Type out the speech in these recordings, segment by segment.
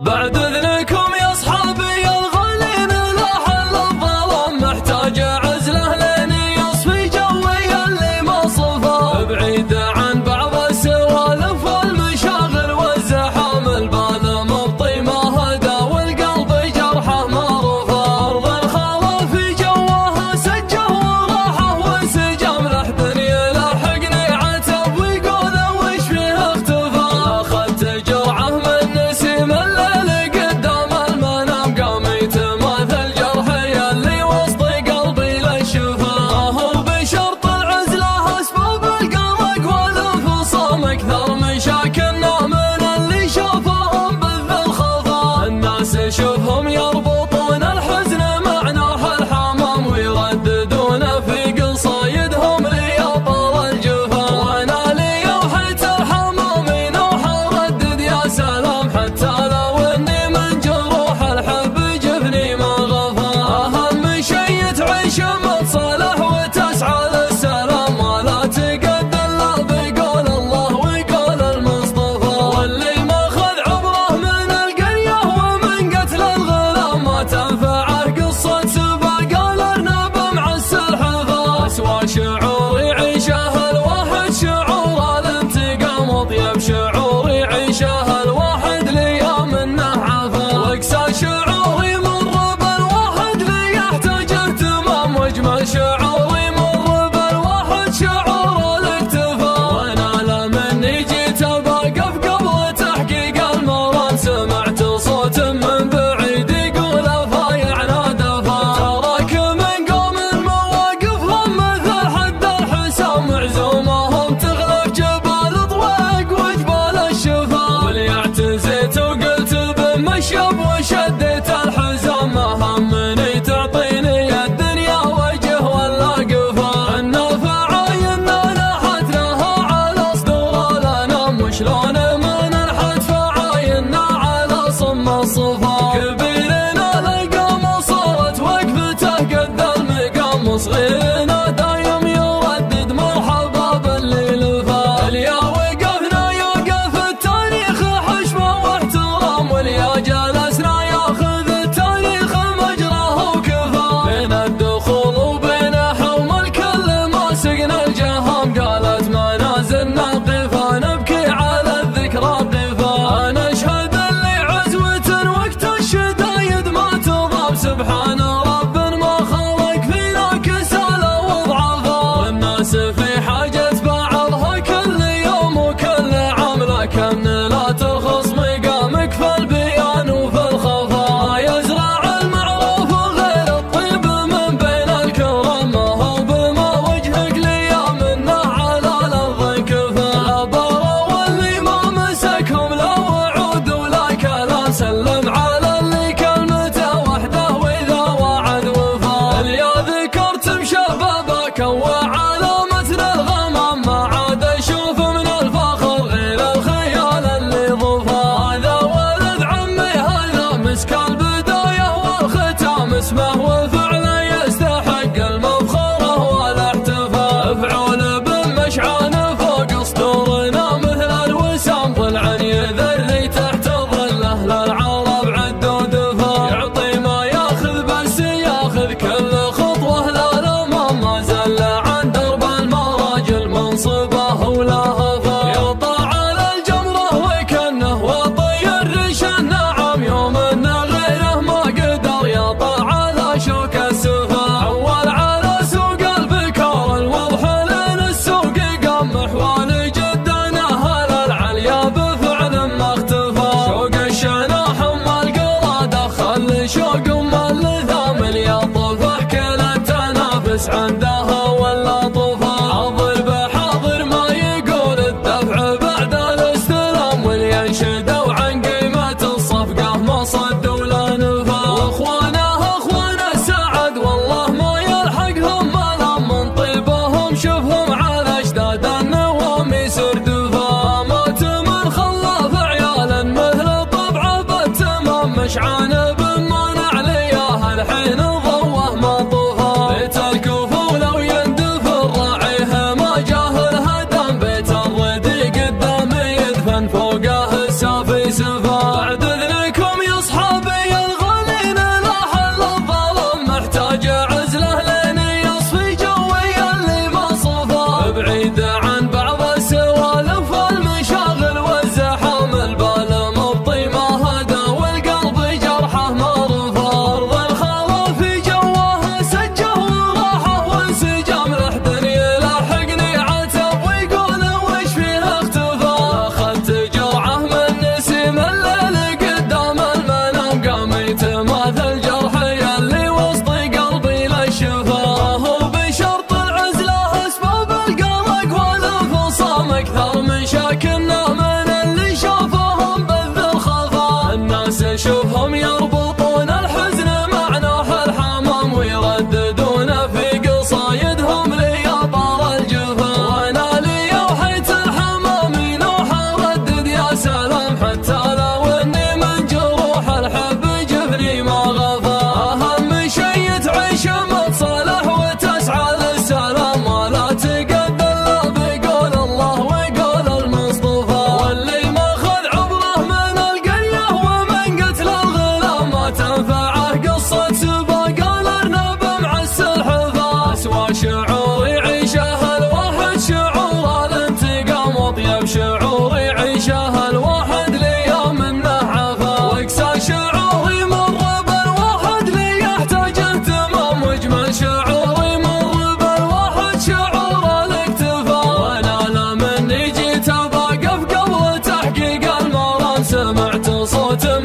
بعد اذنكم يا اصحابي الغالين، لا حل الظلام محتاج عزله لين يصفي جوي اللي ما صفى، بعيد عن بعض السوالف والمشاغل والزحام، البال مبطي ما هدى والقلب جرحه ما رفى، ارض الخلا في جواها سجه وراحه وانسجام، لحد يلحقني عتب ويقول وش فيه اختفى، اخذت جرعه من نسيم الليل قدام المنام، قام يتماثل جرحي اللي وسط قلبي للشفا، هو بشرط العزله اسباب القلق والانفصام، اكثر مشاكلنا من اللي شافهم بالذي الخفا، الناس شوفهم يربطون الحزن مع نوح الحمام، ويرددون في قصايدهم ليطال الجفا، وانا لي وحيت الحمام نوح اردد يا سلام، حتى لو اني من جروح الحب جفني ما غفا، اهم شي تعيش متصالح وتسعى للسلام، ولا تقد الا بقول الله وقول المصطفى، واللي ما خذ عبره من القريه ومن قتل الغلام، ما تنفعه قصه سباق الارنب مع السلحفاه، اسوى شعور يعيشه الواحد شعور الانتقام، وطيب شعور يعيشه الواحد ليام انه عفا، واقسى شعور يمر بالواحد ليحتاج اهتمام، واجمل شعور يمر بالواحد شعور الاكتفاء، وانا لمني جيت بقف قبل تحقيق المرام، سمعت صوت من بعيد يقول فايع نادفا، تراك من قوم مواقفهم مثل حد الحسام، عزومهم تغلب جبال طويق وجبال الشفا، وليعتزيت وقلت بمشيب وشديت الحزام، ما همني تعطيني الدنيا وجه ولا قفا، النافعاينا نحت لها على صدور الانام، وشلون ما ننحت فعاينا على صم الصفا، كبيرنا للقام صارت وقفته قد المقام، وصغيرنا دايم يردد مرحبا باللي لفا، اليا وقفنا يوقف التاريخ حشمه واحترام، واليا جلسنا ياخذ التاريخ مجراه وكفا، بين الدخول وبين حوم الكل ما سقنا الجهام، قالت ما نازلنا قفا نبكي على الذكرى قفا، انا اشهد اللي عزوة وقت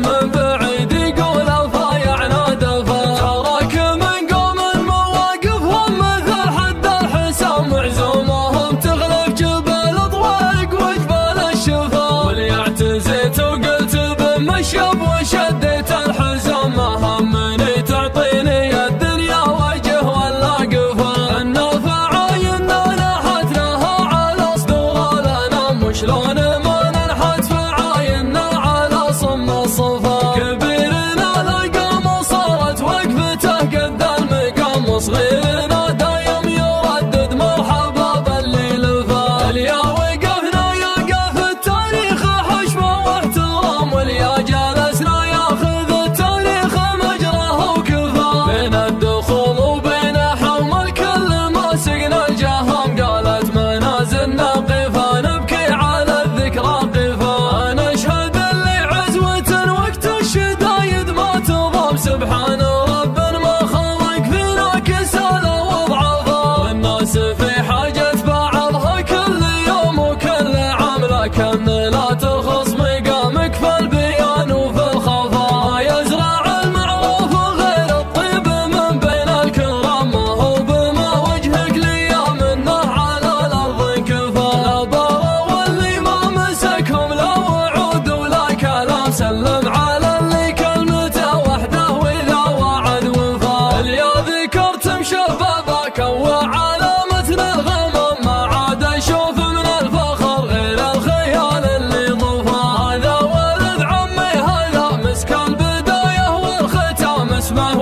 من بعيد يقول الفايع دفا. تراك من قوم مواقفهم مثل حد الحسام، معزومهم تغلب جبال ضويق وجبال الشفا. وليعتزيت وقلت بمشيب وشديت الحزام، ما همني تعطيني الدنيا وجه ولا قفا. ان الفعاينا نحتناها على صدور الانام، وشلون ما ننحت فعاينا على صم الصفا. كبيرنا القام صارت وقفته قد المقام، وصغيرنا دايم يردد مرحبا باللي لفا. اليا وقفنا يقف التاريخ حشمه واحترام، واليا جلسنا ياخذ التاريخ مجراه وكفا. بين الدخول وبين حوم الكل ما سقنا الجهام، قالت منازلنا قفا نبكي على الذكرى قفا. انا اشهد اللي عزوة وقت الشدايد ما تضام، سبحان رب ما خلق فينا كسالى وضعفا. والناس في حاجة بعضها كل يوم وكل عام، لكن لا تخص مقامك في البيان وفي الخفا. ما يزرع المعروف غير الطيب من بين الكرام، ما هو بما وجهك لي منه على الارض انكفى. لا برا واللي ما مسكهم لا وعود ولا كلام، سلم على اللي كلمته وحده واذا وعد وفا. اليا ذكرت مشبابك وعلامتنا الغمام، ما عاد اشوف من الفخر غير الخيال اللي ضفا. هذا ولد عمي هذا مسك البدايه والختام، اسمه